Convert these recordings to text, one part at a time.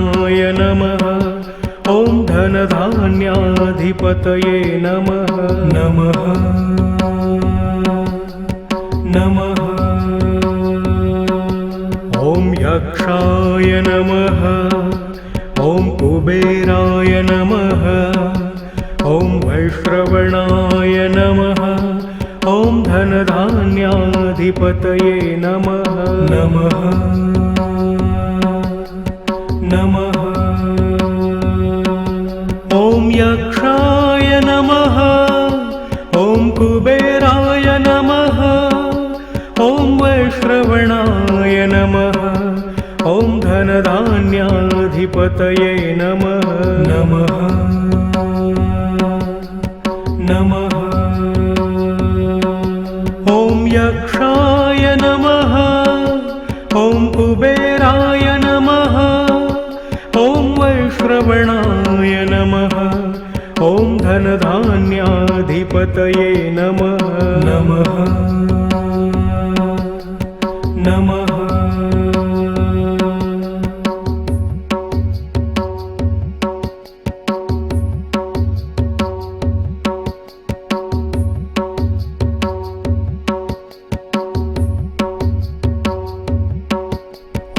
नमः। ॐ धनधान्याधिपतये नमः नमः नमः। ॐ यक्षाय नमः। ॐ कुबेराय नमः। ॐ वैश्रवणाय नमः। ॐ धनधान्याधिपतये नमः नमः नमः। ॐ यक्षाय नमः। ॐ कुबेराय नमः। ॐ वैश्रवणाय नमः। ॐ धनधान्याधिपतये नमः नमः नमः। ॐ यक्षाय नमः। ॐ कुबेराय नमः। ॐ वैश्रवणाय नमः। ॐ धनधान्याधिपतये नमः नमः नमः।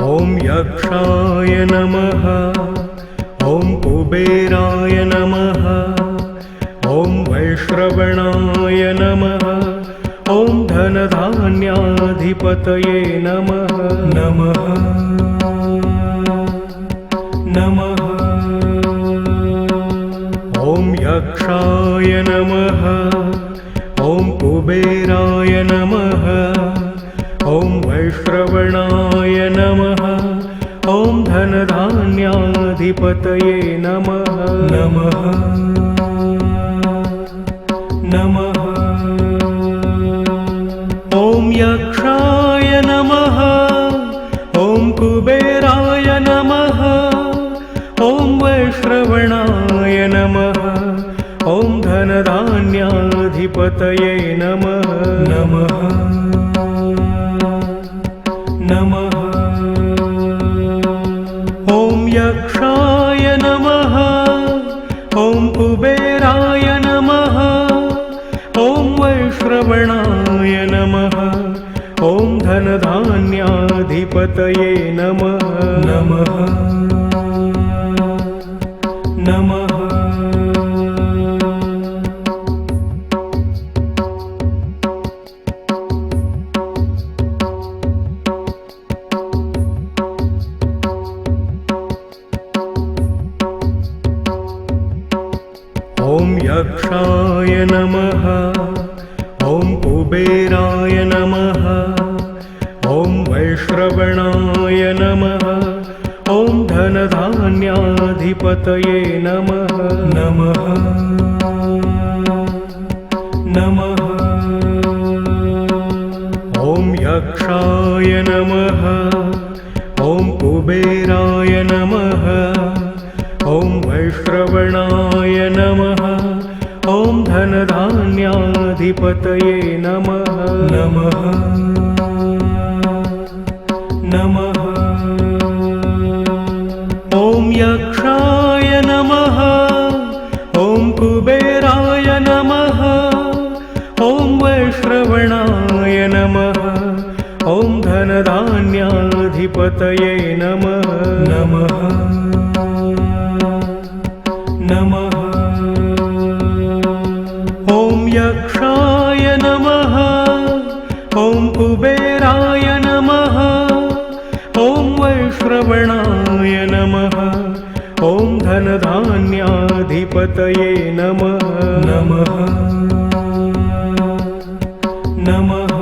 ॐ यक्षाय नमः। ॐ कुबेराय नमः। ॐ वैश्रवणाय नमः। ॐ धनधान्याधिपतये नमः नमः नमः। ॐ यक्षाय नमः। ॐ कुबेराय नमः। ॐ वैश्रवणाय नमः। ॐ धनधान्याधिपतये नमः नमः नमः। ॐ यक्षाय नमः। ॐ कुबेराय नमः। ॐ वैश्रवणाय नमः। ॐ धनधान्याधिपतये नमः नमः नमः। ॐ यक्षाय नमः। ॐ कुबेराय नमः। ॐ वैश्रवणाय नमः। ॐ धनधान्याधिपतये नमः नमः नमः। ॐ यक्षाय नमः। ॐ कुबेराय नमः। ॐ वैश्रवणाय नमः। ॐ धनधान्याधिपतये नमः नमः नमः। ॐ यक्षाय नमः। ॐ कुबेराय नमः। ॐ वैश्रवणाय नमः। ॐ धनधान्याधिपतये नमः नमः नमः। ॐ यक्षाय नमः। ॐ कुबेराय नमः। ॐ वैश्रवणाय नमः। ॐ धनधान्याधिपतये नमः नमः नमः। ॐ यक्षाय नमः। ॐ कुबेराय नमः। ॐ वैश्रवणाय नमः। ॐ धनधान्याधिपतये नमः नमः नमः।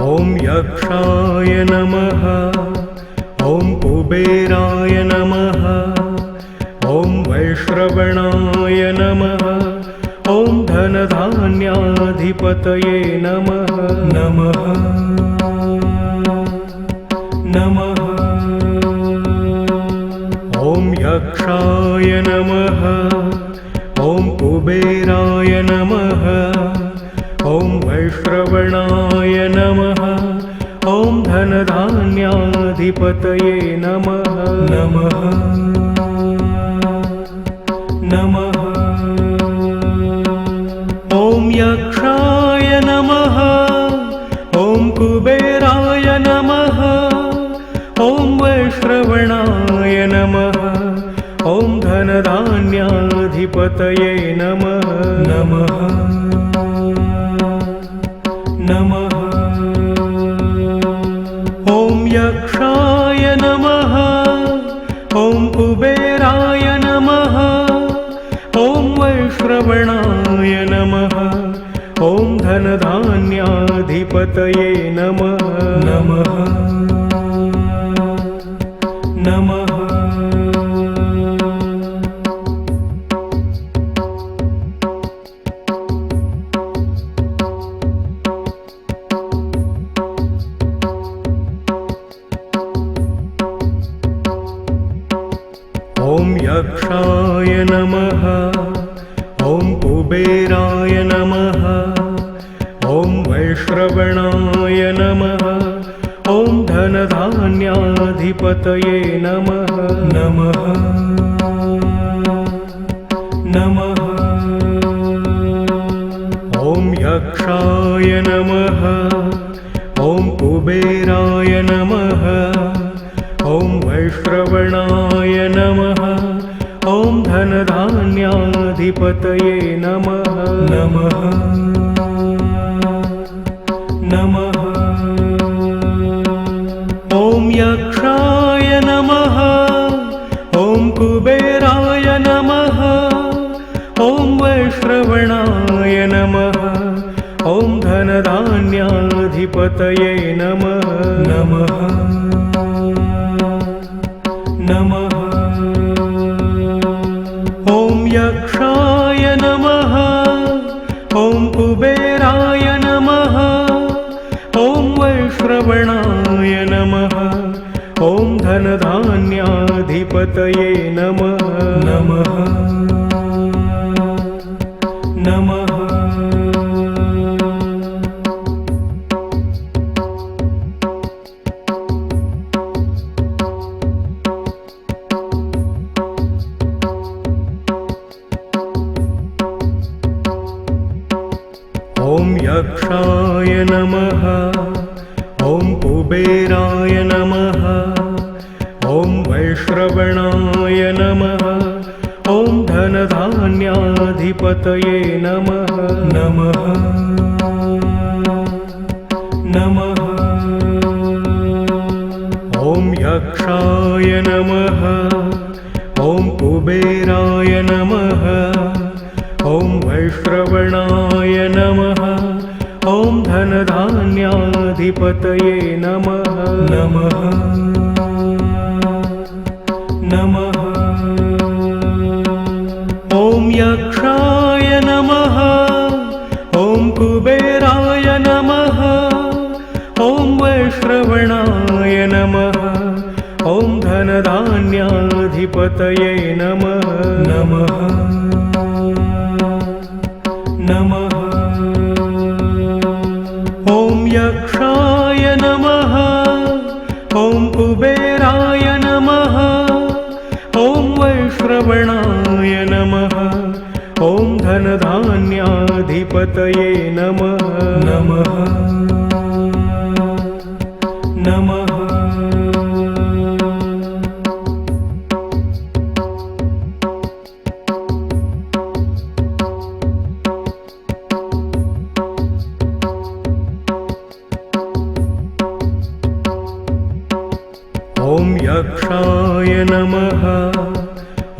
ॐ यक्षाय नमः। ॐ कुबेराय नमः। ॐ वैश्रवणाय नमः। ॐ धनधान्याधिपतये नमः नमः नमः। यक्षाय नमः ॐ कुबेराय नमः ॐ वैश्रवणाय नमः ॐ धनधान्याधिपतये नमः नमः नमः ॐ यक्षाय नमः ॐ कुबेराय नमः ॐ वैश्रवणाय नमः ॐ धनधान्याधिपतये नमः नमः नमः ॐ यक्षाय नमः ॐ कुबेराय नमः ॐ वैश्रवणाय नमः ॐ धनधान्याधिपतये नमः नमः नमः ॐ यक्षाय नमः ॐ कुबेराय नमः ॐ वैश्रवणाय नमः ॐ धनधान्याधिपतये नमः नमः नमः ॐ यक्षाय नमः ॐ कुबेराय नमः ॐ वैश्रवणाय नमः ॐ धनधान्याधिपतये नमः नमः नमः ॐ यक्षाय नमः ॐ कुबेराय नमः ॐ वैश्रवणाय नमः ॐ धनधान्याधिपतये नमः नमः नमः ॐ यक्षाय नमः ॐ कुबेराय नमः ॐ वैश्रवणाय नमः ॐ धनधान्याधिपतये नमः नमः नमः ॐ यक्षाय नमः ॐ कुबेराय नमः ॐ वैश्रवणाय नमः ॐ धनधान्याधिपतये नमः नमः नमः ॐ यक्षाय नमः ॐ कुबेराय नमः ॐ वैश्रवणाय नमः ॐ धनधान्याधिपतये नमः नमः नमः ॐ यक्षाय नमः ॐ कुबेराय नमः ॐ वैश्रवणाय नमः ॐ धनधान्याधिपतये नमः नमः नमः ॐ यक्षाय नमः ॐ कुबेराय नमः ॐ वैश्रवणाय नमः ॐ धनधान्याधिपतये नमः नमः नमः ॐ यक्षाय नमः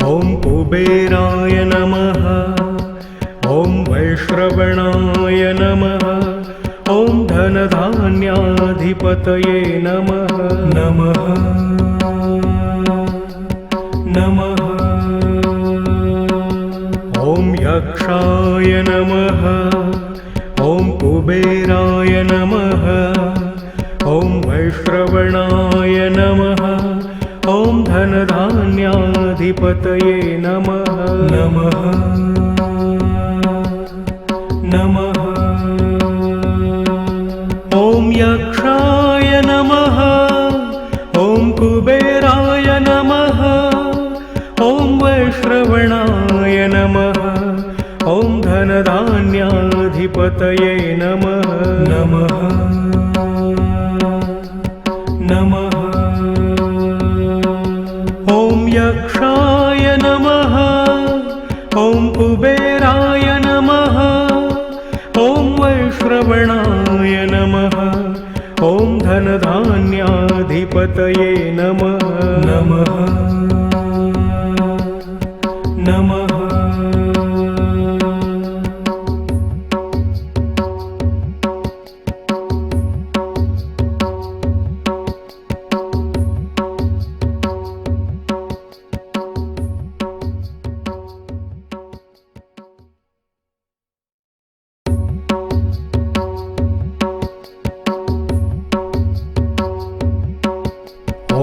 ॐ कुबेराय नमः ॐ वैश्रवणाय नमः ॐ धनधान्याधिपतये नमः नमः नमः ॐ यक्षाय नमः ॐ कुबेराय नमः ॐ वैश्रवणाय नमः ॐ धनधान्याधिपतये नमः नमः नमः ॐ यक्षाय नमः ॐ कुबेराय नमः ॐ वैश्रवणाय नमः ॐ धनधान्याधिपतये नमः नमः नमः ॐ यक्षाय नमः ॐ कुबेराय नमः ॐ वैश्रवणाय नमः ॐ धनधान्याधिपतये नमः नमः नमः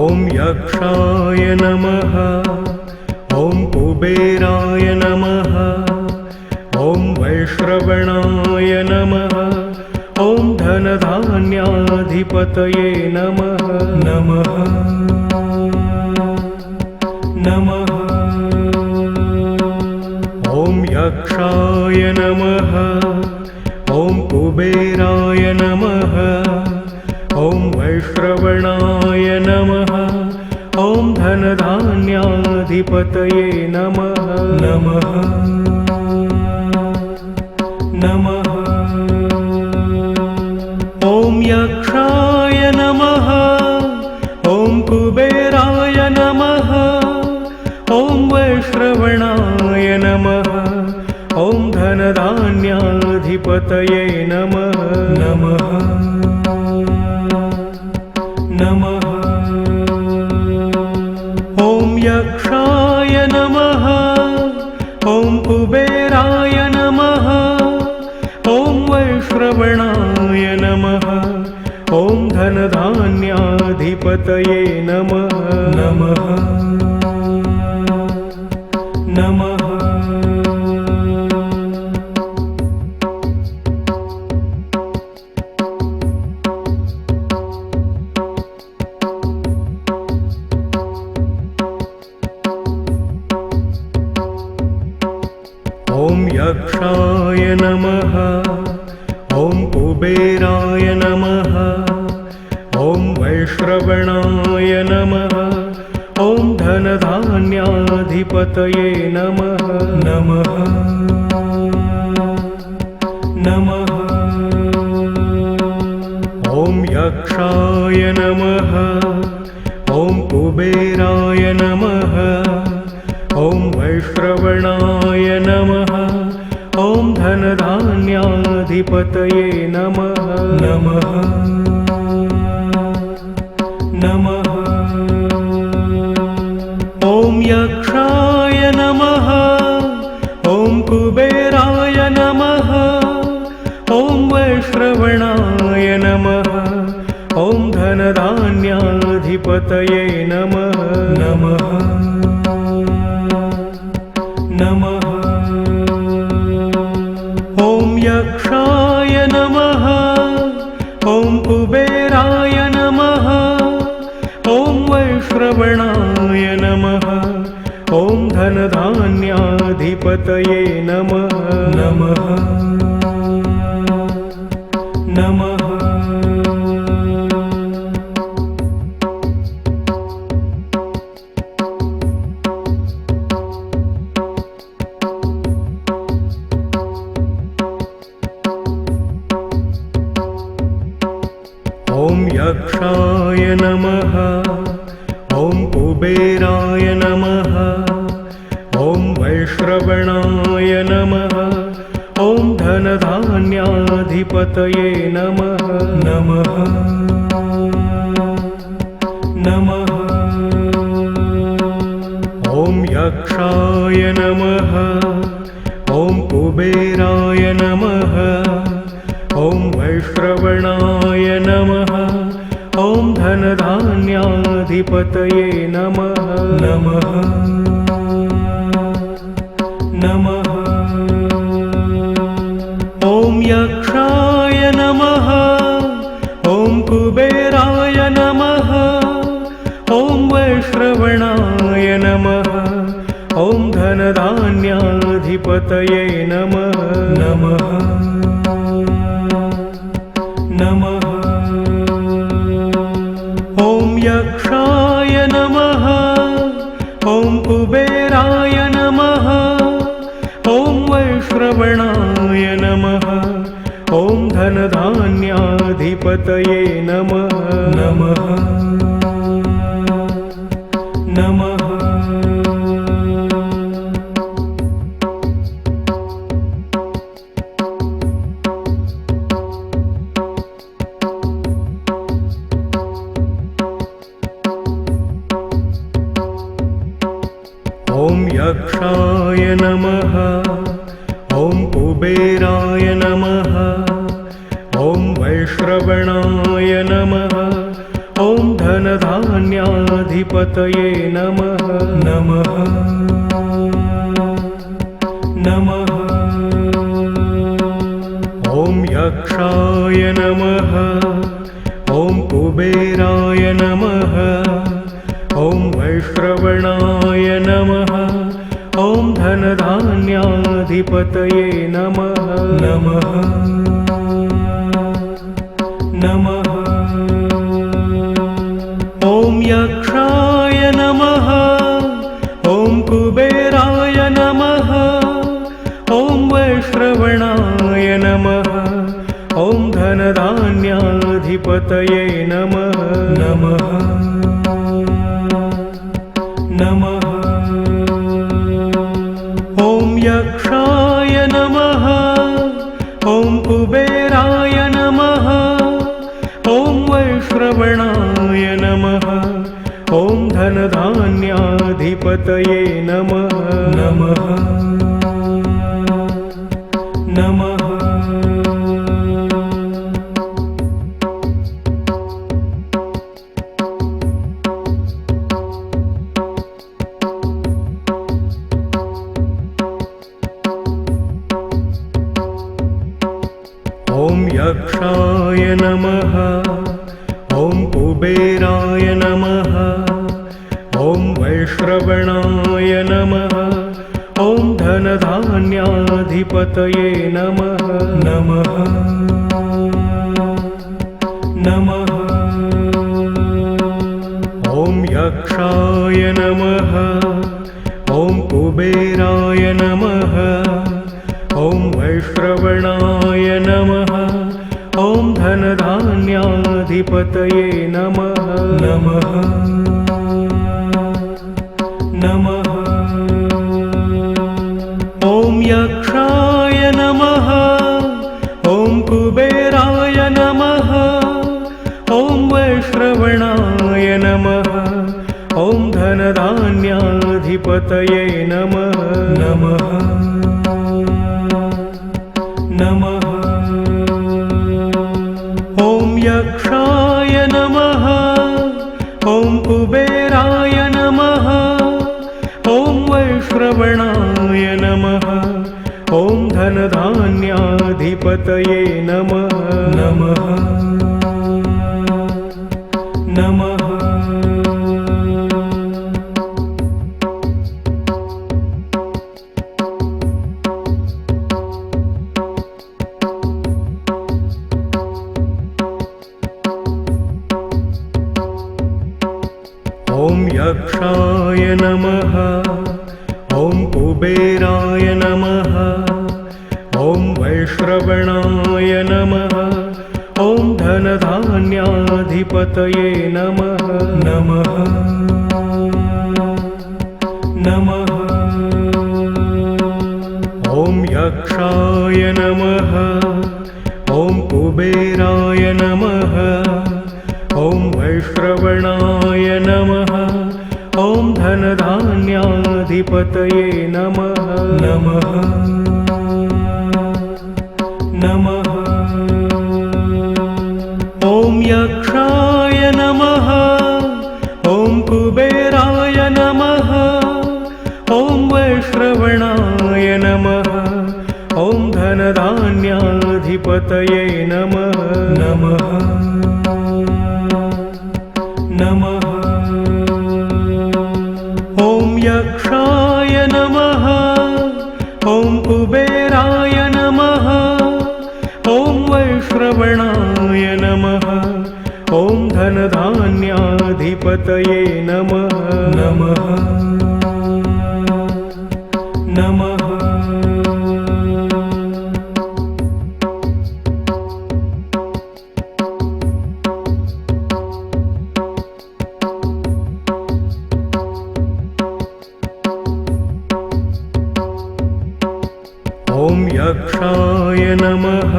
ॐ यक्षाय नमः ॐ कुबेराय नमः ॐ वैश्रवणाय नमः ॐ धनधान्याधिपतये नमः नमः नमः ॐ यक्षाय नमः ॐ कुबेराय नमः ॐ वैश्रवणाय नमः ॐ धनधान्याधिपतये नमः नमः नमः ॐ यक्षाय नमः ॐ कुबेराय नमः ॐ वैश्रवणाय नमः ॐ धनधान्याधिपतये नमः नमः नमः ॐ यक्षाय नमः ॐ कुबेराय नमः ॐ वैश्रवणाय नमः ॐ धनधान्याधिपतये नमः नमः नमः ॐ यक्षाय नमः ॐ कुबेराय नमः ॐ वैश्रवणाय नमः ॐ धनधान्याधिपतये नमः नमः नमः ॐ यक्षाय नमः ॐ कुबेराय नमः ॐ वैश्रवणाय नमः ॐ धनधान्याधिपतये नमः नमः नमः ॐ यक्षाय नमः ॐ कुबेराय नमः ॐ वैश्रवणाय नमः ॐ धनधान्याधिपतये नमः नमः नमः ॐ यक्षाय नमः ॐ कुबेराय नमः ॐ वैश्रवणाय नमः ॐ धनधान्याधिपतये नमः नमः नमः ॐ यक्षाय नमः ॐ कुबेराय नमः ॐ वैश्रवणाय नमः ॐ धनधान्याधिपतये नमः नमः नमः ॐ यक्षाय नमः ॐ कुबेराय नमः ॐ वैश्रवणाय नमः ॐ धनधान्याधिपतये नमः नमः नमः। ॐ यक्षाय नमः। ॐ कुबेराय नमः। ॐ वैश्रवणाय नमः। ॐ धनधान्याधिपतये नमः नमः नमः। ॐ यक्षाय नमः। ॐ कुबेराय नमः। ॐ वैश्रवणाय नमः। ॐ धनधान्याधिपतये नमः नमः नमः। ॐ यक्षाय नमः। ॐ कुबेराय नमः। ॐ वैश्रवणाय नमः। ॐ धनधान्याधिपतये नमः नमः नमः। ॐ यक्षाय नमः। ॐ कुबेराय नमः। ॐ वैश्रवणाय नमः। ॐ धनधान्याधिपतये नमः नमः नमः। ॐ यक्षाय नमः। ॐ कुबेराय नमः। ॐ वैश्रवणाय नमः। ॐ धनधान्याधिपतये नमः नमः नमः। ॐ यक्षाय नमः। ॐ कुबेराय नमः। ॐ वैश्रवणाय नमः। ॐ धनधान्याधिपतये नमः नमः नमः। ॐ यक्षाय नमः। ॐ कुबेराय नमः। ॐ वैश्रवणाय नमः। ॐ धनधान्याधिपतये नमः नमः नमः। ॐ यक्षाय नमः। ॐ कुबेराय नमः। ॐ वैश्रवणाय नमः। ॐ धनधान्याधिपतये नमः नमः नमः। ॐ यक्षाय नमः। ॐ कुबेराय नमः। ॐ वैश्रवणाय नमः। ॐ धनधान्याधिपतये नमः नमः नमः। ॐ यक्षाय नमः। ॐ कुबेराय नमः। ॐ वैश्रवणाय नमः। ॐ धनधान्याधिपतये नमः नमः नमः। ॐ यक्षाय नमः। ॐ कुबेराय नमः। ॐ वैश्रवणाय नमः। ॐ धनधान्याधिपतये नमः नमः नमः। ॐ यक्षाय नमः। ॐ कुबेराय नमः। ॐ वैश्रवणाय नमः। ॐ धनधान्याधिपतये नमः नमः नमः। ॐ यक्षाय नमः। धनधान्याधिपतये नमः नमः नमः। ॐ यक्षाय नमः। ॐ कुबेराय नमः। ॐ वैश्रवणाय नमः। ॐ धनधान्याधिपतये नमः नमः नमः। ॐ यक्षाय नमः।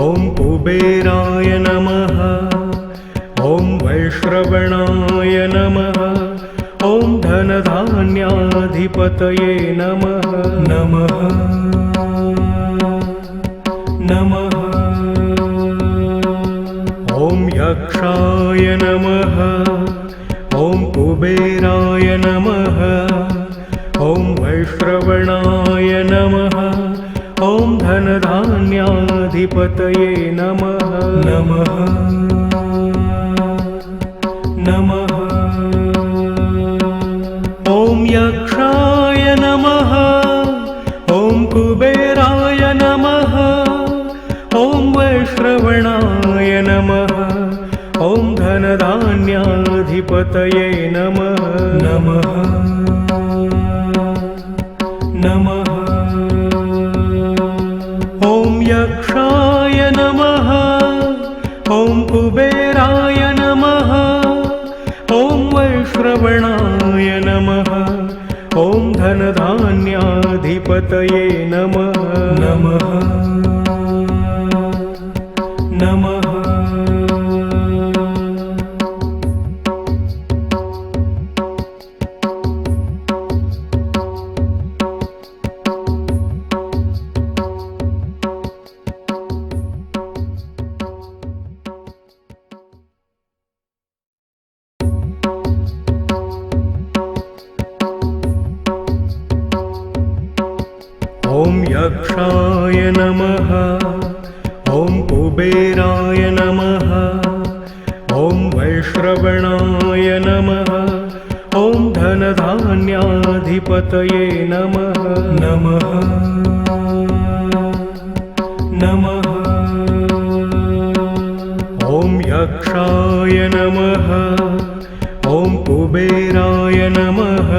ॐ कुबेराय नमः। ॐ वैश्रवणाय नमः। ॐ धनधान्याधिपतये नमः नमः नमः। ॐ यक्षाय नमः। ॐ कुबेराय नमः। ॐ वैश्रवणाय नमः। ॐ धनधान्याधिपतये नमः नमः नमः। ॐ यक्षाय नमः। ॐ कुबेराय नमः। ॐ वैश्रवणाय नमः। ॐ धनधान्याधिपतये नमः नमः नमः। ॐ यक्षाय नमः। ॐ कुबेराय नमः। ॐ वैश्रवणाय नमः। ॐ धनधान्याधिपतये नमः नमः नमः। ॐ यक्षाय नमः। ॐ कुबेराय नमः। ॐ वैश्रवणाय नमः। ॐ धनधान्याधिपतये नमः नमः नमः। ॐ यक्षाय नमः। ॐ कुबेराय नमः।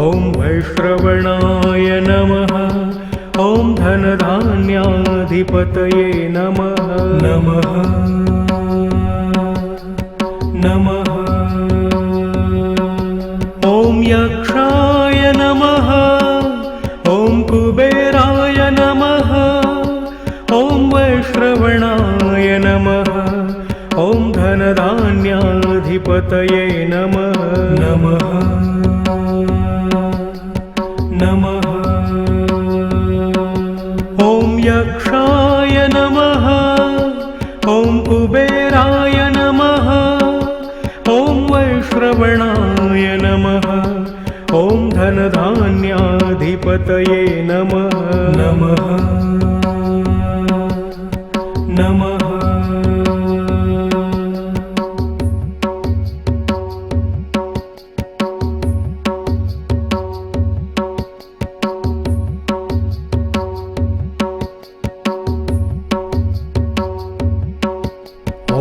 ॐ वैश्रवणाय नमः। ॐ धनधान्याधिपतये नमः नमः नमः। ॐ यक्षाय नमः। ॐ कुबेराय नमः। ॐ वैश्रवणाय नमः। ॐ धनधान्याधिपतये नमः नमः नमः। ॐ यक्षाय नमः। ॐ कुबेराय नमः। ॐ वैश्रवणाय नमः। ॐ धनधान्याधिपतये नमः नमः नमः।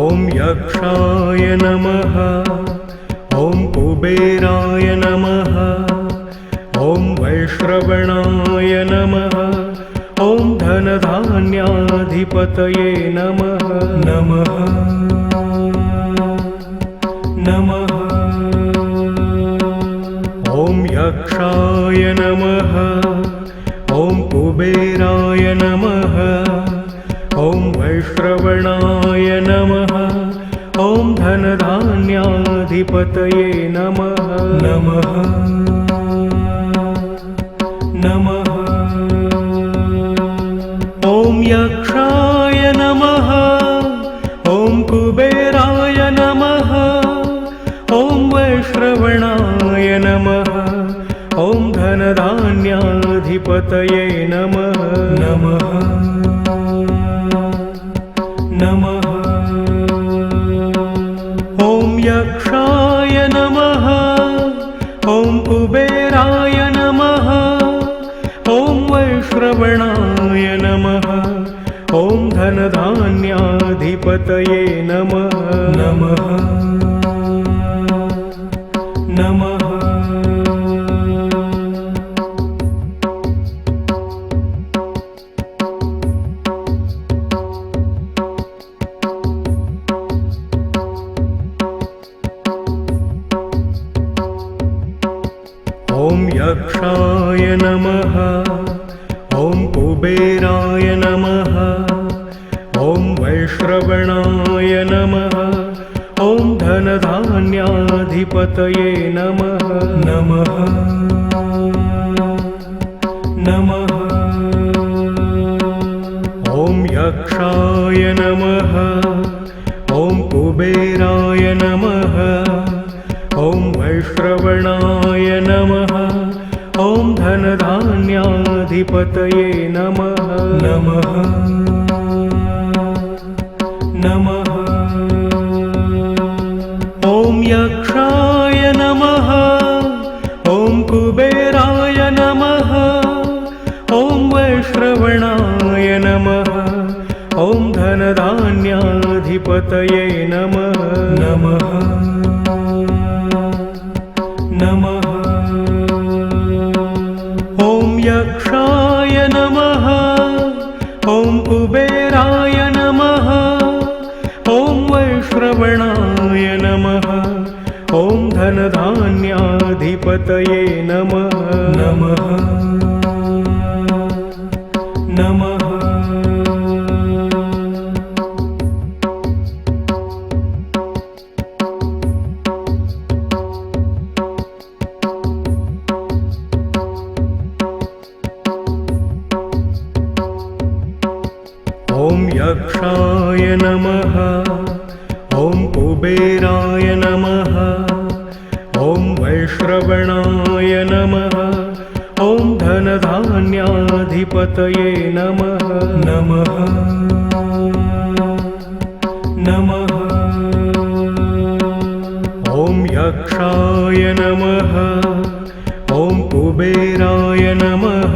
ॐ यक्षाय नमः। ॐ कुबेराय नमः। ॐ वैश्रवणाय नमः। ॐ धनधान्याधिपतये नमः नमः नमः। ॐ यक्षाय नमः। ॐ कुबेराय नमः। ॐ वैश्रवणाय नमः। ॐ धनधान्याधिपतये नमः नमः नमः। ॐ यक्षाय नमः। ॐ कुबेराय नमः। ॐ वैश्रवणाय नमः। ॐ धनधान्याधिपतये नमः नमः कुबेराय नमः। ॐ वैश्रवणाय नमः। ॐ धनधान्याधिपतये नमः। नमः नमः। ॐ यक्षाय नमः। ॐ कुबेराय नमः। ॐ वैश्रवणाय नमः। ॐ धनधान्याधिपतये नमः। नमः नमः। ॐ यक्षाय नमः। ॐ कुबेराय नमः। ॐ वैश्रवणाय नमः। ॐ धनधान्याधिपतये नमः। नमः नमः। ॐ यक्षाय नमः। ॐ कुबेराय नमः। ॐ वैश्रवणाय नमः। ॐ धनधान्याधिपतये नमः। नमः नमः। ॐ यक्षाय नमः। ॐ कुबेराय नमः। ॐ वैश्रवणाय नमः। ॐ धनधान्याधिपतये नमः। नमः नमः। ॐ यक्षाय नमः। ॐ कुबेराय नमः। ॐ वैश्रवणाय नमः। ॐ धनधान्याधिपतये नमः। नमः नमः। ॐ यक्षाय नमः। ॐ कुबेराय नमः।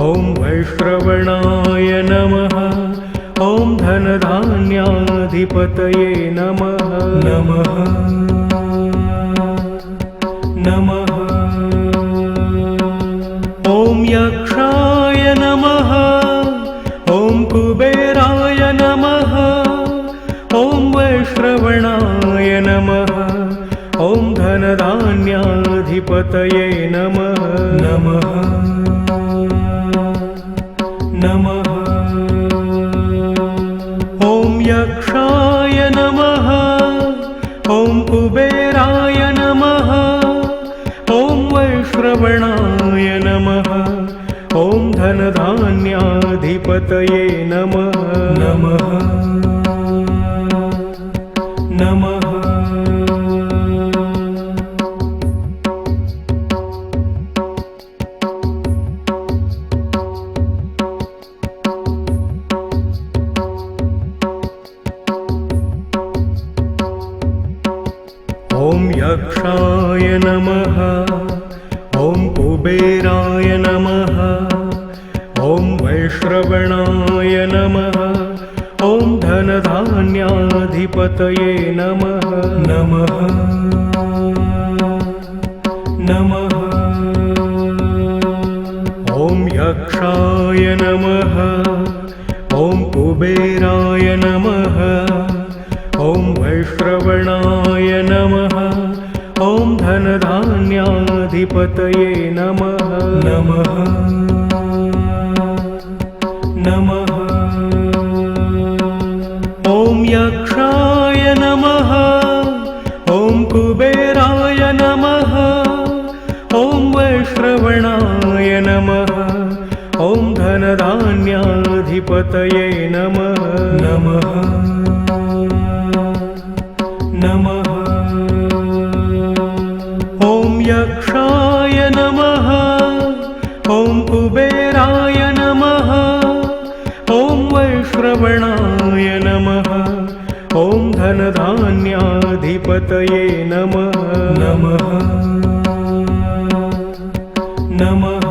ॐ वैश्रवणाय नमः। ॐ धनधान्याधिपतये नमः। नमः नमः। ॐ यक्षाय नमः। ॐ कुबेराय नमः। ॐ वैश्रवणाय नमः। ॐ धनधान्याधिपतये नमः। नमः नमः। ॐ यक्षाय नमः। ॐ कुबेराय नमः। ॐ वैश्रवणाय नमः। ॐ धनधान्याधिपतये नमः। नमः नमः। ॐ यक्षाय नमः। ॐ कुबेराय नमः। ॐ वैश्रवणाय नमः। ॐ धनधान्याधिपतये नमः। नमः नमः। ॐ यक्षाय नमः। ॐ कुबेराय नमः। ॐ वैश्रवणाय नमः। ॐ धनधान्याधिपतये नमः। नमः नमः। ॐ यक्षाय नमः। ॐ कुबेराय नमः। ॐ वैश्रवणाय नमः। ॐ धनधान्याधिपतये नमः। नमः नमः। ॐ यक्षाय नमः। ॐ कुबेराय नमः। ॐ वैश्रवणाय नमः। ॐ धनधान्याधिपतये नमः। नमः नमः।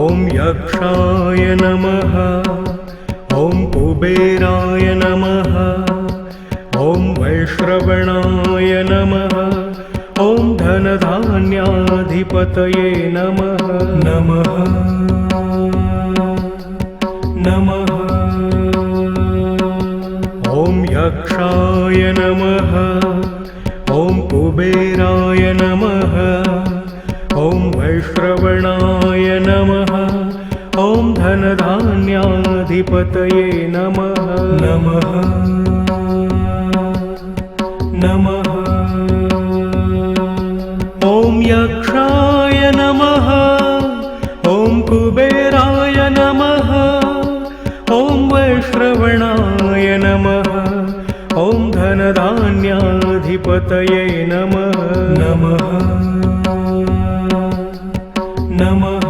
ॐ यक्षाय नमः। ॐ कुबेराय नमः। ॐ वैश्रवणाय नमः। ॐ धनधान्याधिपतये नमः। नमः नमः। ॐ यक्षाय नमः। ॐ कुबेराय नमः। ॐ वैश्रवणाय नमः। ॐ धनधान्याधिपतये नमः। नमः नमः। ॐ यक्षाय नमः। ॐ कुबेराय नमः। ॐ वैश्रवणाय नमः। ॐ धनधान्याधिपतये नमः। नमः नमः।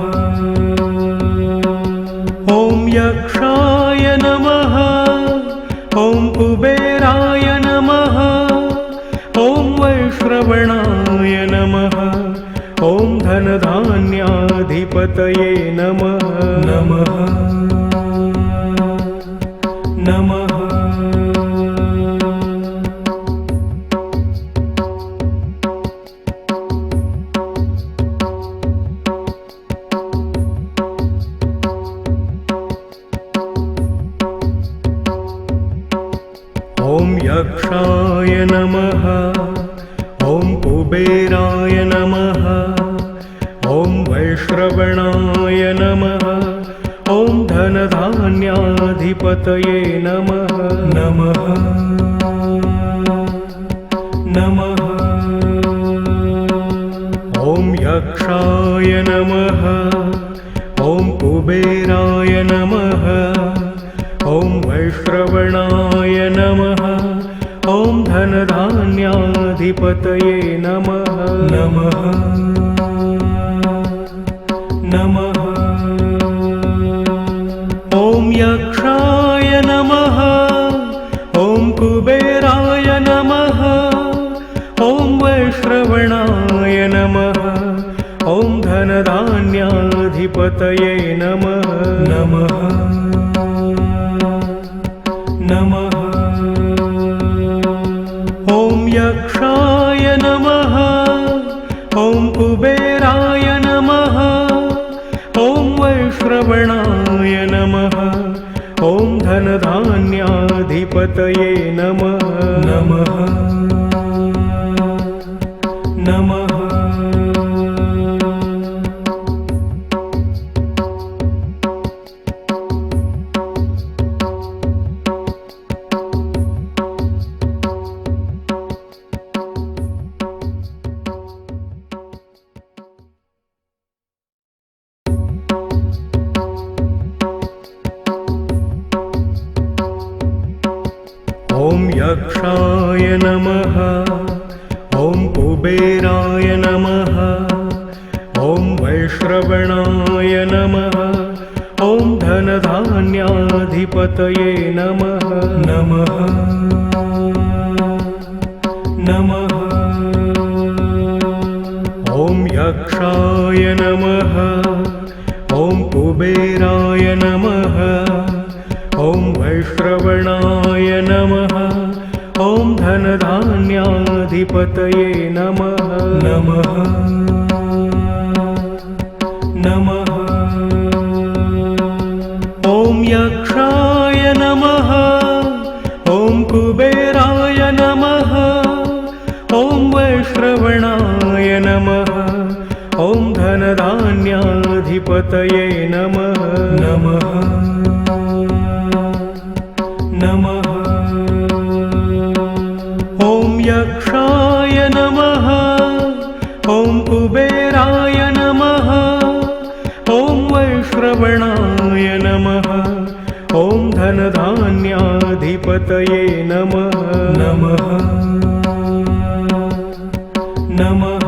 ॐ यक्षाय नमः। ॐ कुबेराय नमः। ॐ वैश्रवणाय नमः। ॐ धनधान्याधिपतये नमः। नमः नमः। ॐ यक्षाय नमः। ॐ कुबेराय नमः। ॐ वैश्रवणाय नमः। ॐ धनधान्याधिपतये नमः। नमः नमः। ॐ यक्षाय नमः। ॐ कुबेराय नमः। ॐ वैश्रवणाय नमः। ॐ धनधान्याधिपतये नमः। नमः नमः। ॐ यक्षाय नमः। ॐ कुबेराय नमः। ॐ वैश्रवणाय नमः। ॐ धनधान्याधिपतये नमः। नमः नमः। ॐ यक्षाय नमः। ॐ कुबेराय नमः। ॐ वैश्रवणाय नमः। ॐ धनधान्याधिपतये नमः। नमः नमः। ॐ यक्षाय नमः। ॐ कुबेराय नमः। ॐ वैश्रवणाय नमः। ॐ धनधान्याधिपतये नमः। नमः नमः। ॐ यक्षाय नमः। ॐ कुबेराय नमः। ॐ वैश्रवणाय नमः। ॐ धनधान्याधिपतये नमः। नमः नमः। ॐ यक्षाय नमः। ॐ कुबेराय नमः। ॐ वैश्रवणाय नमः। ॐ धनधान्याधिपतये नमः। नमः नमः। ॐ यक्षाय नमः। ॐ कुबेराय नमः। ॐ वैश्रवणाय नमः। ॐ धनधान्याधिपतये नमः। नमः नमः।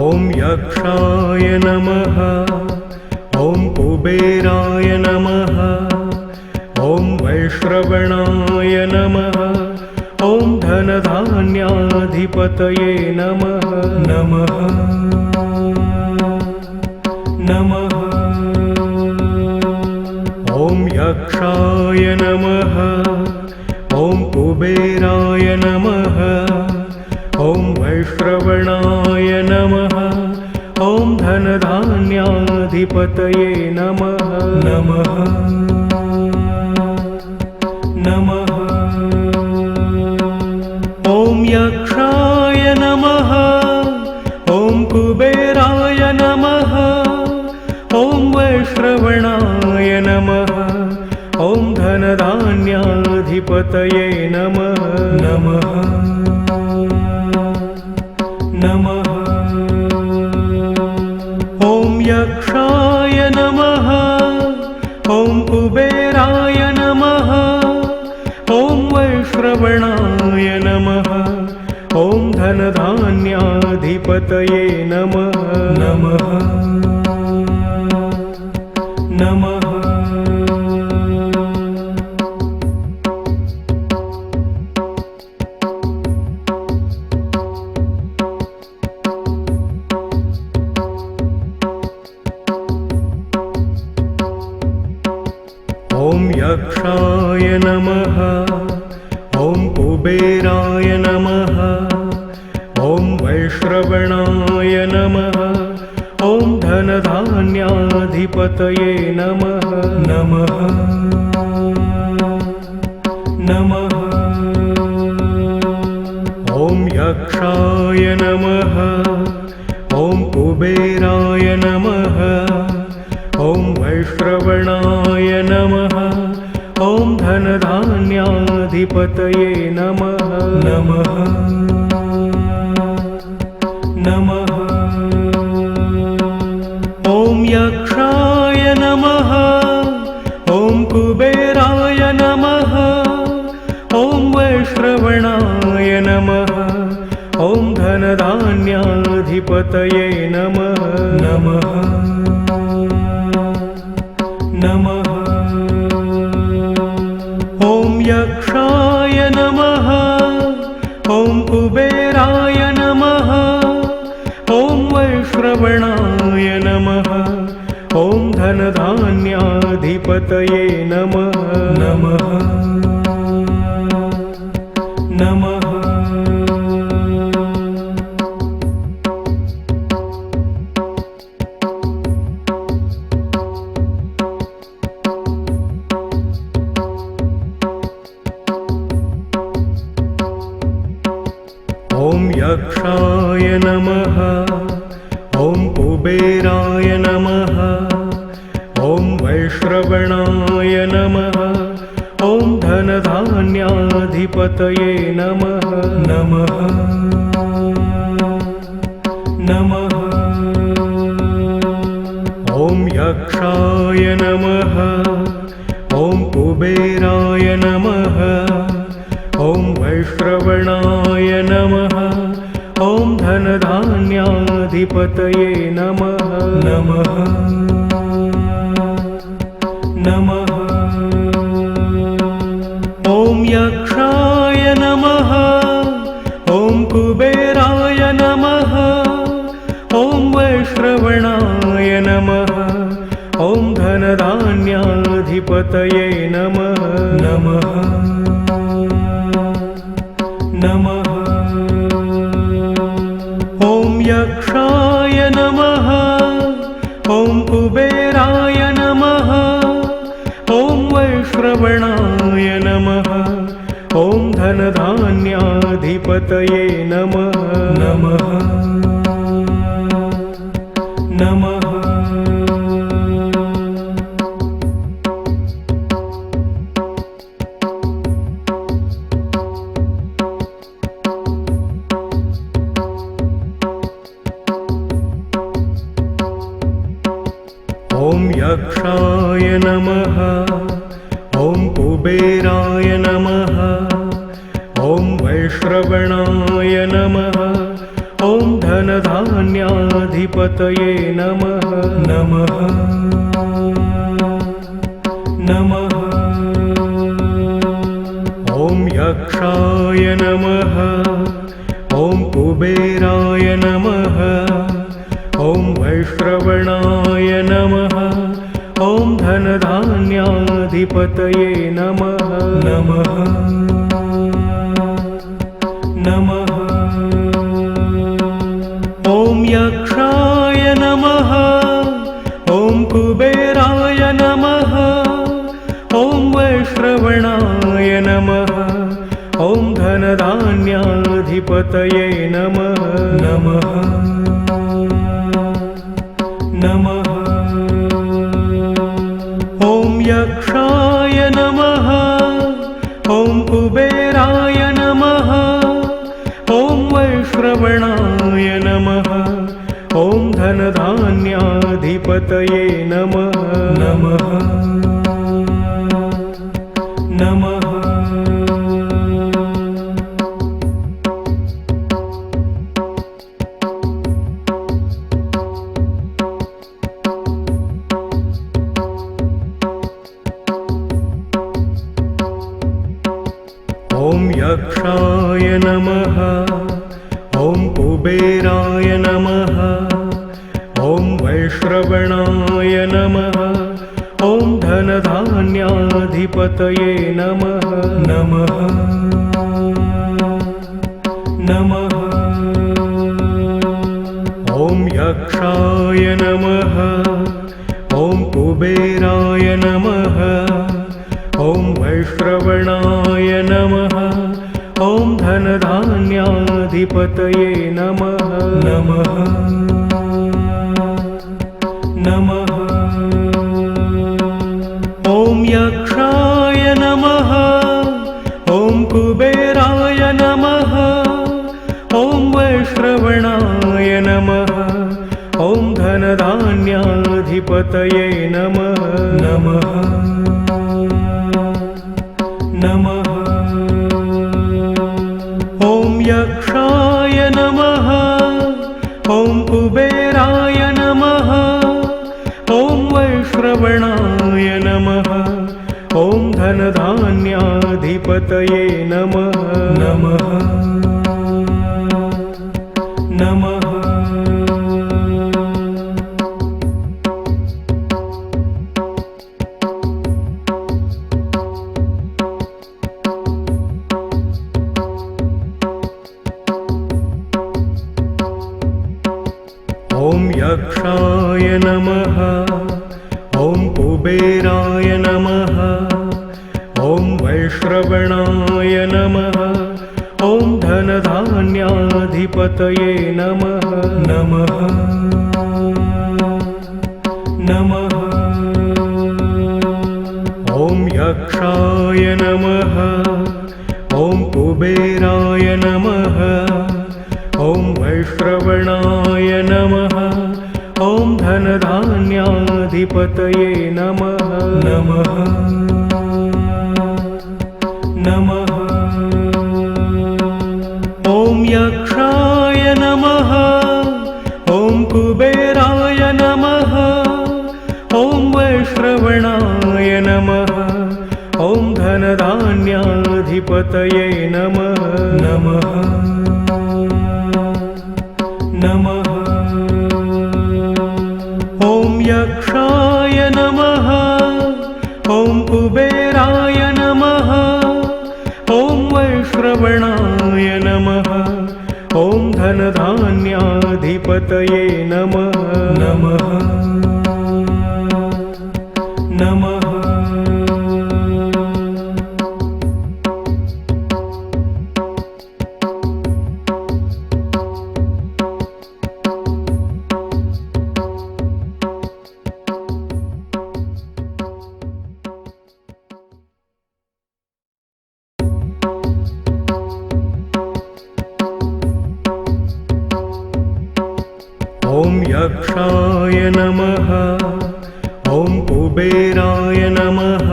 ॐ यक्षाय नमः। ॐ कुबेराय नमः। ॐ वैश्रवणाय नमः। ॐ धनधान्याधिपतये नमः। नमः नमः। ॐ यक्षाय नमः। ॐ कुबेराय नमः। ॐ वैश्रवणाय नमः। ॐ धनधान्याधिपतये नमः। नमः नमः। ॐ यक्षाय नमः। ॐ कुबेराय नमः। ॐ वैश्रवणाय नमः। ॐ धनधान्याधिपतये नमः। नमः नमः। ॐ यक्षाय नमः। ॐ कुबेराय नमः। ॐ वैश्रवणाय नमः। ॐ धनधान्याधिपतये नमः। नमः नमः। ॐ यक्षाय नमः। ॐ कुबेराय नमः। ॐ वैश्रवणाय नमः। ॐ धनधान्याधिपतये नमः। नमः नमः। ॐ यक्षाय नमः। ॐ कुबेराय नमः। ॐ वैश्रवणाय नमः। ॐ धनधान्याधिपतये नमः। नमः नमः। ॐ यक्षाय नमः। ॐ कुबेराय नमः। ॐ वैश्रवणाय नमः। ॐ धनधान्याधिपतये नमः। नमः नमः। ॐ यक्षाय नमः। ॐ कुबेराय नमः। ॐ वैश्रवणाय नमः। ॐ धनधान्याधिपतये नमः। नमः नमः। ॐ यक्षाय नमः। ॐ कुबेराय नमः। ॐ वैश्रवणाय नमः। ॐ धनधान्याधिपतये नमः। नमः नमः। ॐ यक्षाय नमः। ॐ कुबेराय नमः। ॐ वैश्रवणाय नमः। ॐ धनधान्याधिपतये नमः। नमः नमः। ॐ यक्षाय नमः। ॐ कुबेराय नमः। ॐ वैश्रवणाय नमः। ॐ धनधान्याधिपतये नमः। नमः नमः। ॐ यक्षाय नमः। ॐ कुबेराय नमः। ॐ वैश्रवणाय नमः। ॐ धनधान्याधिपतये नमः। नमः नमः। ॐ यक्षाय नमः। ॐ कुबेराय नमः। ॐ वैश्रवणाय नमः। ॐ धनधान्याधिपतये नमः नमः नमः ॐ यक्षाय नमः ॐ कुबेराय नमः ॐ वैश्रवणाय नमः ॐ धनधान्याधिपतये नमः नमः नमः ॐ यक्षाय नमः ॐ कुबेराय नमः ॐ वैश्रवणाय नमः ॐ धनधान्याधिपतये नमः नमः नमः ॐ यक्षाय नमः ॐ कुबेराय नमः ॐ वैश्रवणाय नमः ॐ धनधान्याधिपतये नमः नमः नमः ॐ यक्षाय नमः ॐ कुबेराय नमः ॐ वैश्रवणाय नमः ॐ धनधान्याधिपतये नमः नमः नमः ॐ यक्षाय नमः ॐ कुबेराय नमः ॐ वैश्रवणाय नमः ॐ धनधान्याधिपतये नमः नमः नमः ॐ यक्षाय नमः ॐ कुबेराय नमः ॐ वैश्रवणाय नमः ॐ धनधान्याधिपतये नमः नमः नमः ॐ यक्षाय नमः ॐ कुबेराय नमः ॐ वैश्रवणाय नमः ॐ धनधान्याधिपतये नमः नमः नमः ॐ यक्षाय नमः ॐ कुबेराय नमः ॐ वैश्रवणाय नमः ॐ धनधान्याधिपतये नमः नमः नमः ॐ यक्षाय नमः ॐ कुबेराय नमः ॐ वैश्रवणाय नमः ॐ धनधान्याधिपतये नमः नमः नमः ॐ यक्षाय नमः ॐ कुबेराय नमः ॐ वैश्रवणाय नमः ॐ धनधान्याधिपतये नमः नमः नमः ॐ यक्षाय नमः ॐ कुबेराय नमः ॐ वैश्रवणाय नमः ॐ धनधान्याधिपतये नमः नमः नमः ॐ यक्षाय नमः ॐ कुबेराय नमः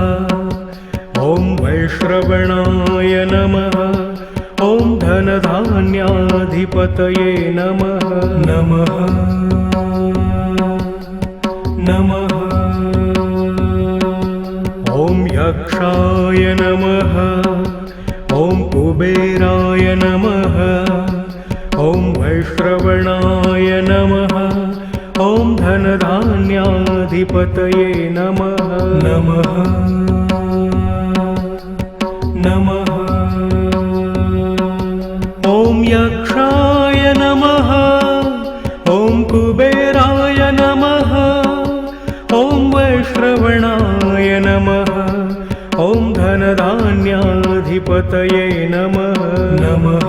ॐ वैश्रवणाय नमः ॐ धनधान्याधिपतये धनधान्याधिपतये नमः नमः नमः। ॐ यक्षाय नमः। ॐ कुबेराय नमः। ॐ वैश्रवणाय नमः। ॐ धनधान्याधिपतये नमः नमः नमः। ॐ यक्षाय नमः। ॐ कुबेराय नमः। ॐ वैश्रवणाय नमः। ॐ धनधान्याधिपतये नमः नमः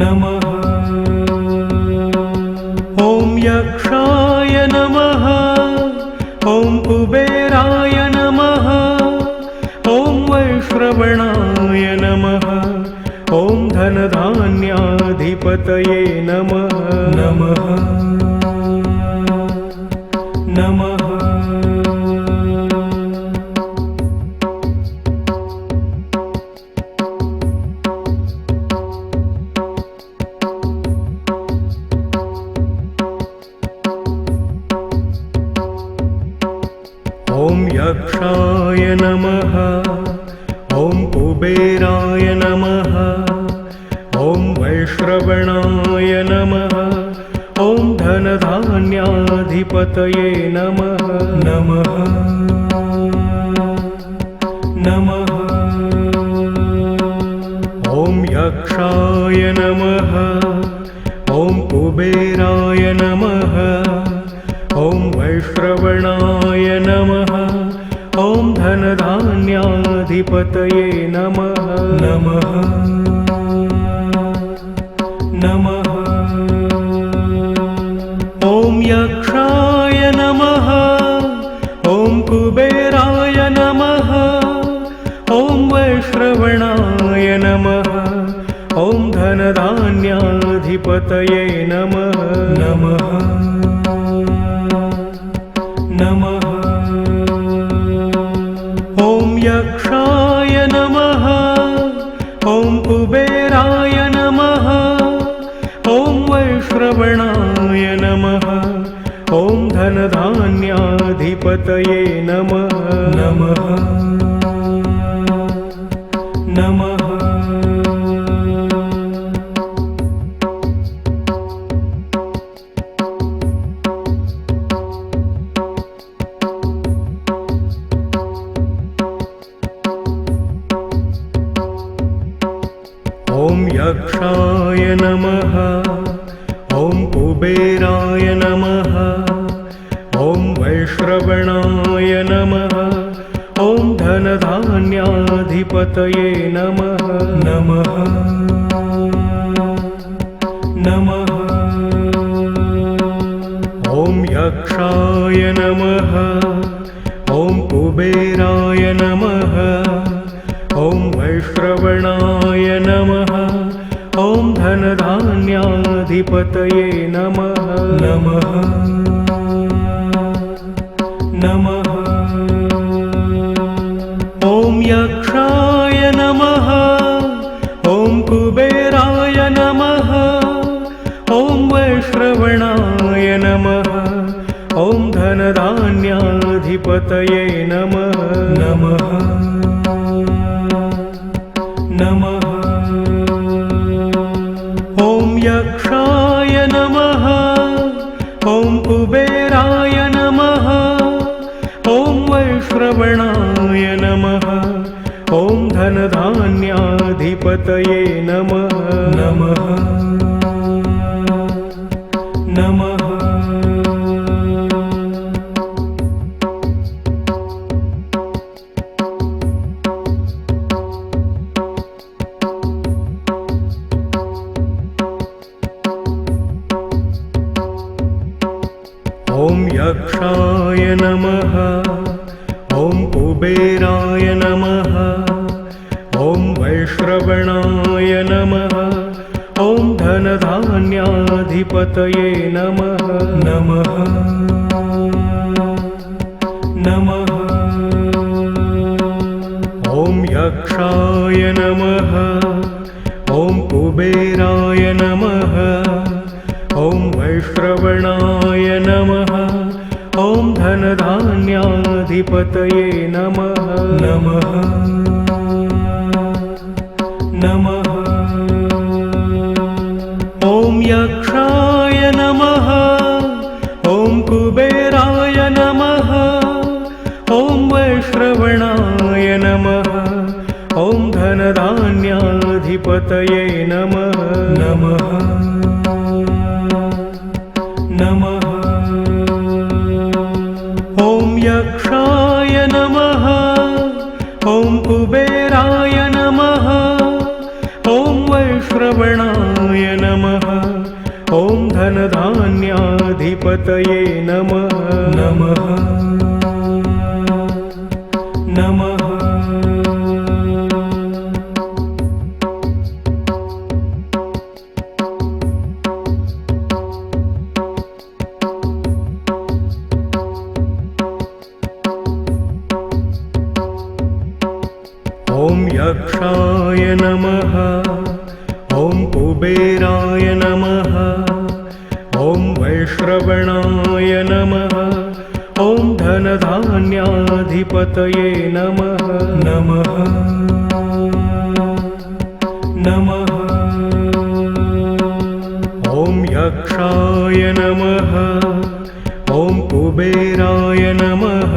नमः। ॐ यक्षाय नमः। ॐ कुबेराय नमः। ॐ वैश्रवणाय नमः। ॐ धनधान्याधिपतये नमः नमः नमः। ॐ यक्षाय नमः। ॐ कुबेराय नमः। ॐ वैश्रवणाय नमः। ॐ धनधान्याधिपतये नमः नमः नमः। ॐ यक्षाय नमः। ॐ कुबेराय नमः। ॐ वैश्रवणाय नमः। ॐ धनधान्याधिपतये नमः नमः नमः। ॐ यक्षाय नमः। ॐ कुबेराय नमः। ॐ वैश्रवणाय नमः। ॐ धनधान्याधिपतये नमः नमः नमः। ॐ यक्षाय नमः। ॐ कुबेराय नमः। ॐ वैश्रवणाय नमः। ॐ धनधान्याधिपतये नमः नमः नमः। ॐ यक्षाय नमः। ॐ कुबेराय नमः। ॐ वैश्रवणाय नमः। ॐ धनधान्याधिपतये नमः नमः नमः। ॐ यक्षाय नमः। ॐ कुबेराय नमः। ॐ वैश्रवणाय नमः। ॐ धनधान्याधिपतये नमः नमः नमः। ॐ यक्षाय नमः। ॐ कुबेराय नमः। ॐ वैश्रवणाय नमः। ॐ धनधान्याधिपतये नमः नमः नमः। ॐ यक्षाय नमः। ॐ कुबेराय नमः। ॐ वैश्रवणाय नमः। ॐ धनधान्याधिपतये नमः नमः नमः। ॐ यक्षाय नमः। ॐ कुबेराय नमः। ॐ वैश्रवणाय नमः। ॐ धनधान्याधिपतये नमः नमः नमः। ॐ यक्षाय नमः। ॐ कुबेराय नमः। ॐ वैश्रवणाय नमः। ॐ धनधान्याधिपतये नमः। नमः नमः। ॐ यक्षाय नमः। ॐ कुबेराय नमः। ॐ वैश्रवणाय नमः। ॐ धनधान्याधिपतये नमः। नमः नमः। ॐ यक्षाय नमः। ॐ कुबेराय नमः। ॐ वैश्रवणाय नमः। ॐ धनधान्याधिपतये नमः। नमः नमः। ॐ यक्षाय नमः। ॐ कुबेराय नमः। ॐ वैश्रवणाय नमः। ॐ धनधान्याधिपतये नमः। नमः नमः। ॐ यक्षाय नमः। ॐ कुबेराय नमः।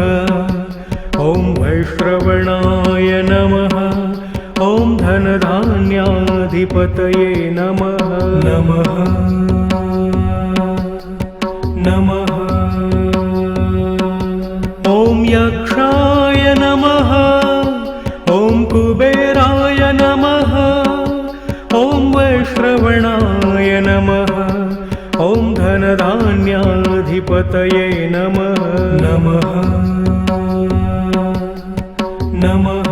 ॐ वैश्रवणाय नमः। ॐ धनधान्याधिपतये नमः। नमः नमः। ॐ यक्षाय नमः। ॐ कुबेराय नमः। ॐ वैश्रवणाय नमः। ॐ धनधान्याधिपतये नमः। नमः नमः।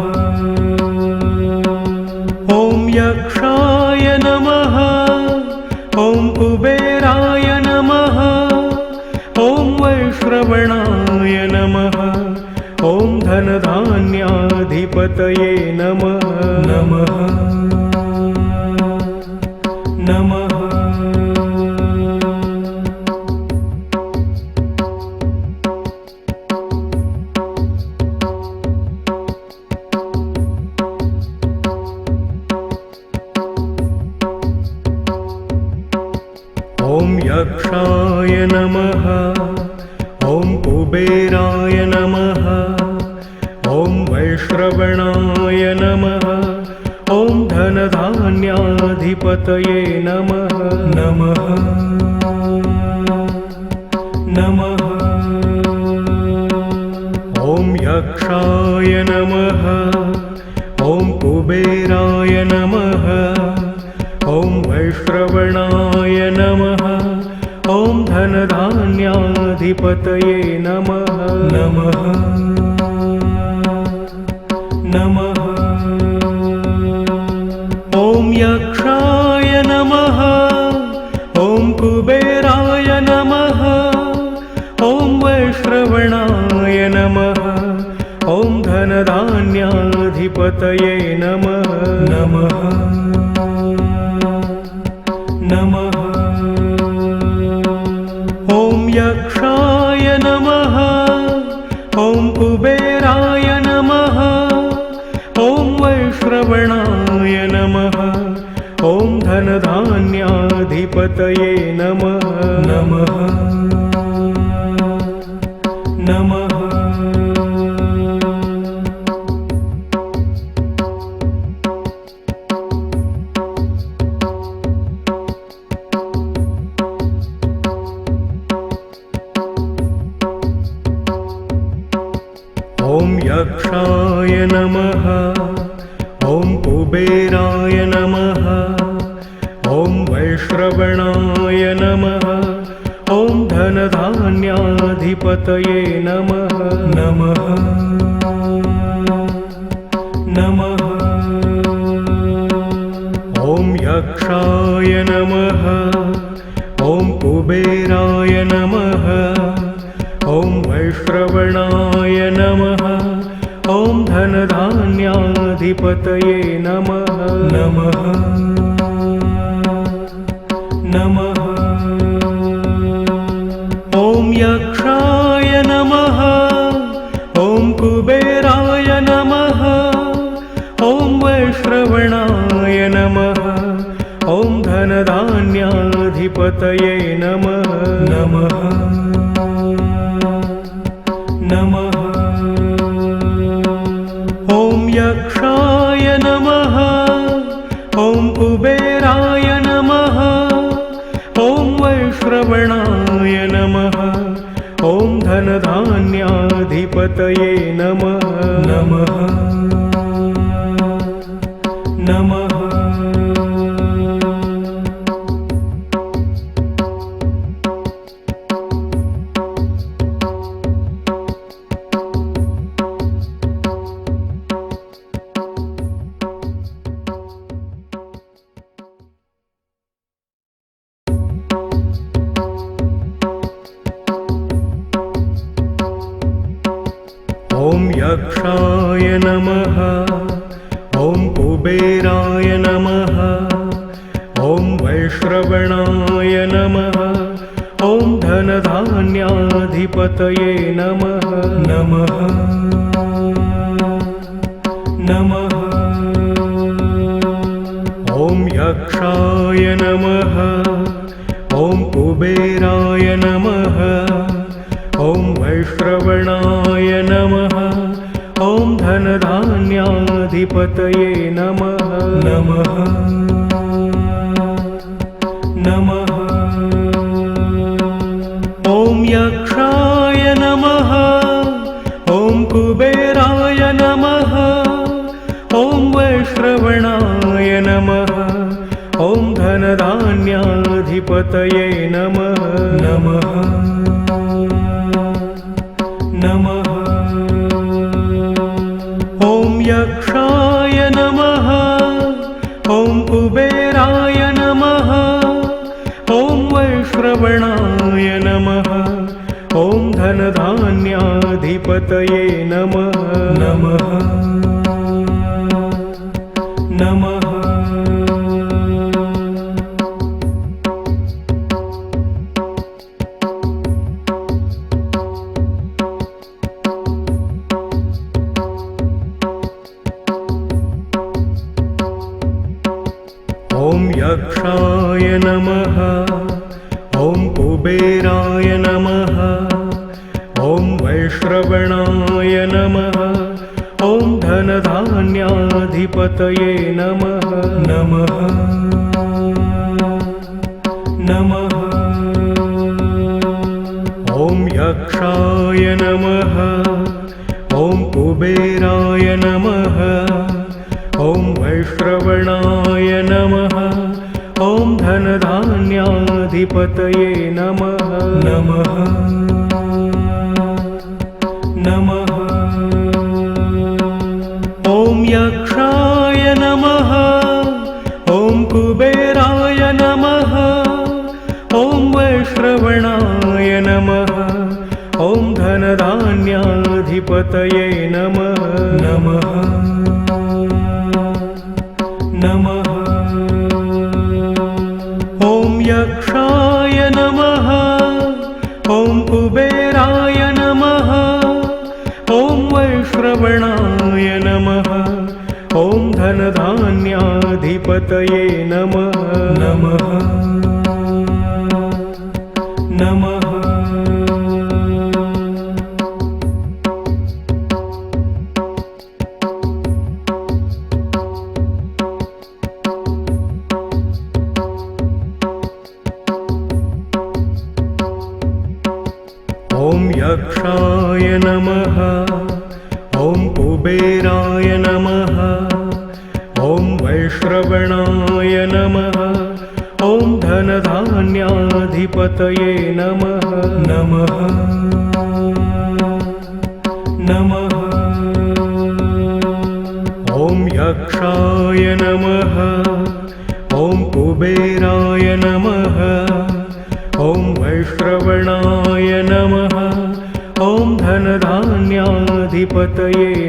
ॐ यक्षाय नमः। ॐ कुबेराय नमः। ॐ वैश्रवणाय नमः। ॐ धनधान्याधिपतये नमः। नमः नमः। ॐ यक्षाय नमः। ॐ कुबेराय नमः। ॐ वैश्रवणाय नमः। ॐ धनधान्याधिपतये नमः। नमः नमः। ॐ यक्षाय नमः। ॐ कुबेराय नमः। ॐ वैश्रवणाय नमः। ॐ धनधान्याधिपतये नमः। नमः नमः। ॐ यक्षाय नमः। ॐ कुबेराय नमः। ॐ वैश्रवणाय नमः। ॐ धनधान्याधिपतये नमः। नमः नमः। ॐ यक्षाय नमः। ॐ कुबेराय नमः। ॐ वैश्रवणाय नमः। ॐ धनधान्याधिपतये नमः। नमः नमः। ॐ यक्षाय नमः। ॐ कुबेराय नमः। ॐ वैश्रवणाय नमः। ॐ धनधान्याधिपतये नमः। नमः नमः। ॐ यक्षाय नमः। ॐ कुबेराय नमः। ॐ वैश्रवणाय नमः। ॐ धनधान्याधिपतये नमः। नमः यक्षाय नमः ॐ कुबेराय नमः ॐ वैश्रवणाय नमः ॐ धनधान्याधिपतये नमः नमः नमः ॐ यक्षाय नमः ॐ कुबेराय नमः ॐ वैश्रवणाय नमः ॐ धनधान्याधिपतये नमः नमः नमः ॐ यक्षाय नमः ॐ कुबेराय नमः ॐ वैश्रवणाय नमः ॐ धनधान्याधिपतये नमः नमः नमः ॐ यक्षाय नमः ॐ कुबेराय नमः ॐ वैश्रवणाय नमः ॐ धनधान्याधिपतये नमः नमः नमः ॐ यक्षाय नमः ॐ कुबेराय नमः ॐ वैश्रवणाय नमः ॐ धनधान्याधिपतये नमः नमः नमः ॐ यक्षाय नमः ॐ कुबेराय नमः ॐ वैश्रवणाय नमः ॐ धनधान्याधिपतये नमः नमः नमः ॐ यक्षाय नमः ॐ कुबेराय नमः ॐ वैश्रवणाय नमः ॐ धनधान्याधिपतये नमः नमः नमः ॐ यक्षाय नमः ॐ कुबेराय नमः ॐ वैश्रवणाय नमः ॐ धनधान्याधिपतये नमः नमः नमः ॐ यक्षाय नमः ॐ कुबेराय नमः ॐ वैश्रवणाय नमः ॐ धनधान्याधिपतये नमः नमः नमः ॐ यक्षाय नमः ॐ कुबेराय नमः ॐ वैश्रवणाय नमः ॐ धनधान्याधिपतये नमः नमः नमः ॐ यक्षाय नमः ॐ कुबेराय नमः ॐ वैश्रवणाय नमः ॐ धनधान्याधिपतये नमः नमः नमः ॐ यक्षाय नमः ॐ कुबेराय नमः ॐ वैश्रवणाय नमः ॐ धनधान्याधिपतये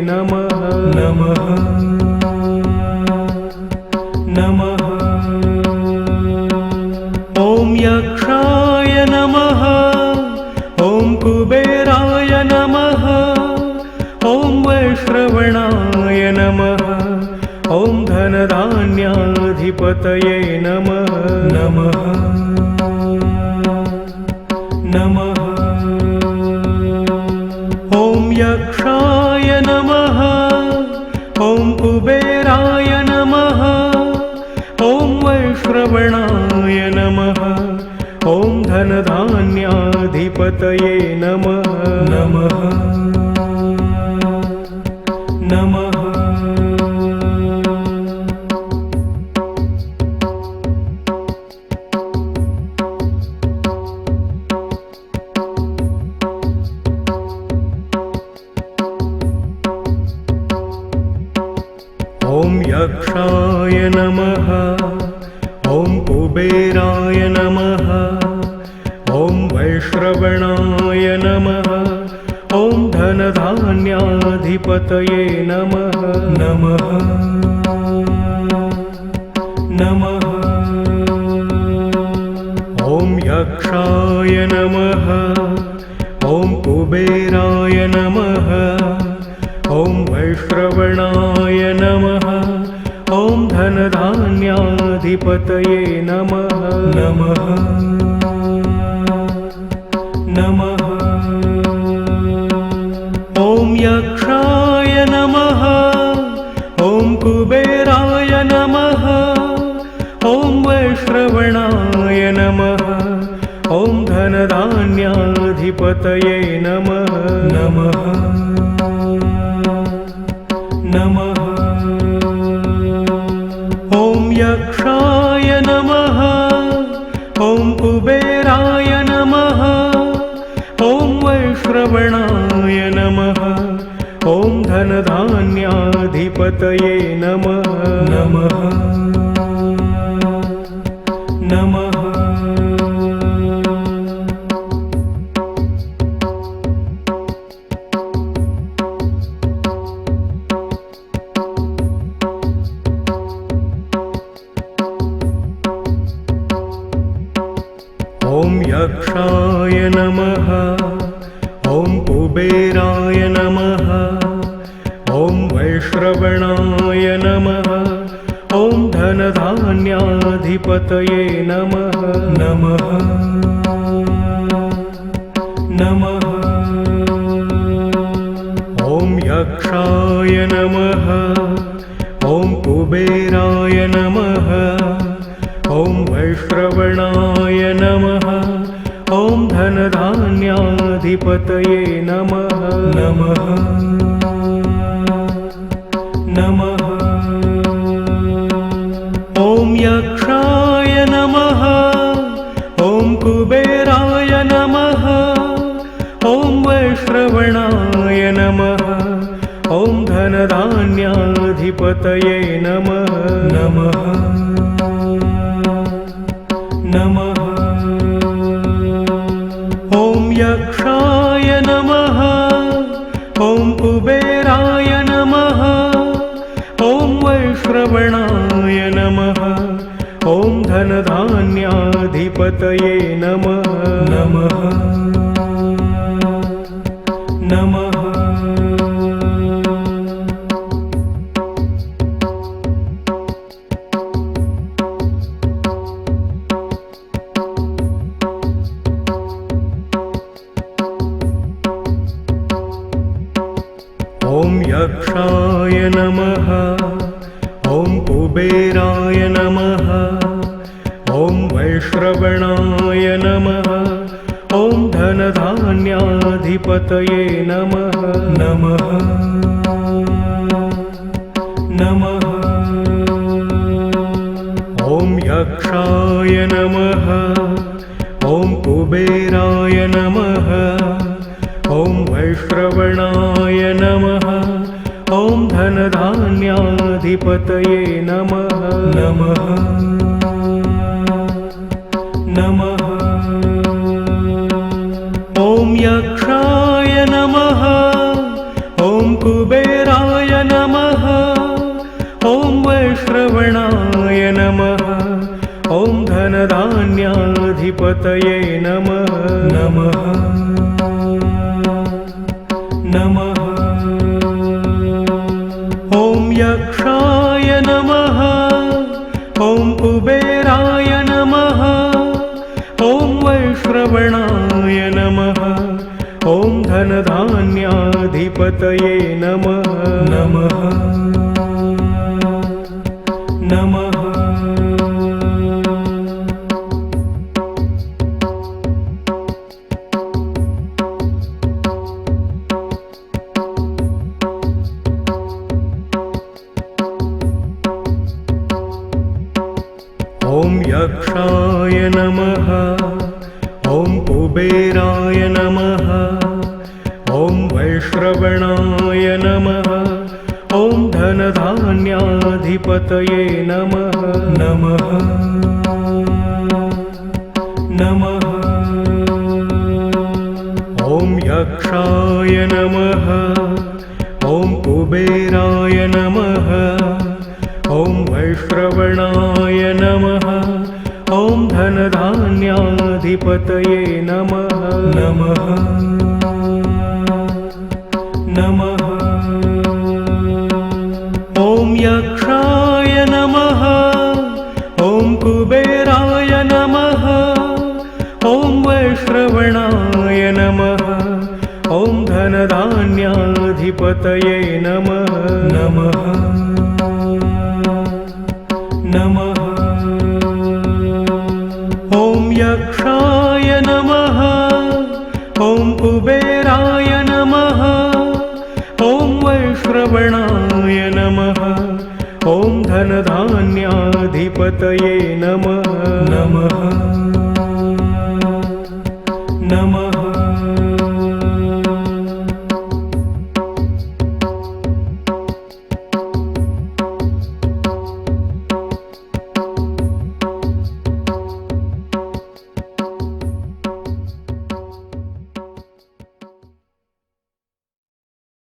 नमः नमः नमः ॐ यक्षाय नमः ॐ कुबेराय नमः। ॐ वैश्रवणाय नमः। ॐ धनधान्याधिपतये नमः। नमः नमः। ॐ यक्षाय नमः। ॐ कुबेराय नमः। ॐ वैश्रवणाय नमः। ॐ धनधान्याधिपतये नमः। नमः नमः। ॐ यक्षाय नमः। ॐ कुबेराय नमः। ॐ वैश्रवणाय नमः। ॐ धनधान्याधिपतये नमः। नमः नमः। ॐ यक्षाय नमः। ॐ कुबेराय नमः। ॐ वैश्रवणाय नमः। ॐ धनधान्याधिपतये नमः। नमः नमः। ॐ यक्षाय नमः। ॐ कुबेराय नमः। ॐ वैश्रवणाय नमः। ॐ धनधान्याधिपतये नमः। नमः नमः। ॐ यक्षाय नमः। ॐ कुबेराय नमः। ॐ वैश्रवणाय नमः। ॐ धनधान्याधिपतये नमः। नमः नमः। ॐ यक्षाय नमः। ॐ कुबेराय नमः। ॐ वैश्रवणाय नमः। ॐ धनधान्याधिपतये नमः। नमः नमः। ॐ यक्षाय नमः। ॐ कुबेराय नमः। ॐ वैश्रवणाय नमः। ॐ धनधान्याधिपतये नमः। नमः नमः। ॐ यक्षाय नमः। ॐ कुबेराय नमः। ॐ वैश्रवणाय नमः। ॐ धनधान्याधिपतये नमः। नमः नमः। ॐ यक्षाय नमः। ॐ कुबेराय नमः। ॐ वैश्रवणाय नमः। ॐ धनधान्याधिपतये नमः। नमः नमः। ॐ यक्षाय नमः। ॐ कुबेराय नमः। ॐ वैश्रवणाय नमः। ॐ धनधान्याधिपतये नमः। नमः नमः। ॐ यक्षाय नमः। ॐ कुबेराय नमः। ॐ वैश्रवणाय नमः। ॐ धनधान्याधिपतये नमः। नमः नमः। ॐ यक्षाय नमः। ॐ कुबेराय नमः। ॐ वैश्रवणाय नमः। ॐ धनधान्याधिपतये नमः। नमः नमः। ॐ यक्षाय नमः। ॐ कुबेराय नमः। ॐ वैश्रवणाय नमः। ॐ धनधान्याधिपतये नमः। नमः नमः। ॐ यक्षाय नमः। ॐ कुबेराय नमः। ॐ वैश्रवणाय नमः। ॐ धनधान्याधिपतये नमः। नमः नमः। ॐ यक्षाय नमः। ॐ कुबेराय नमः। ॐ वैश्रवणाय नमः। ॐ धनधान्याधिपतये नमः। नमः नमः। ॐ यक्षाय नमः। ॐ कुबेराय नमः। ॐ वैश्रवणाय नमः। ॐ धनधान्याधिपतये नमः। नमः नमः। ॐ यक्षाय नमः। ॐ कुबेराय नमः। ॐ वैश्रवणाय नमः। ॐ धनधान्याधिपतये नमः। नमः नमः।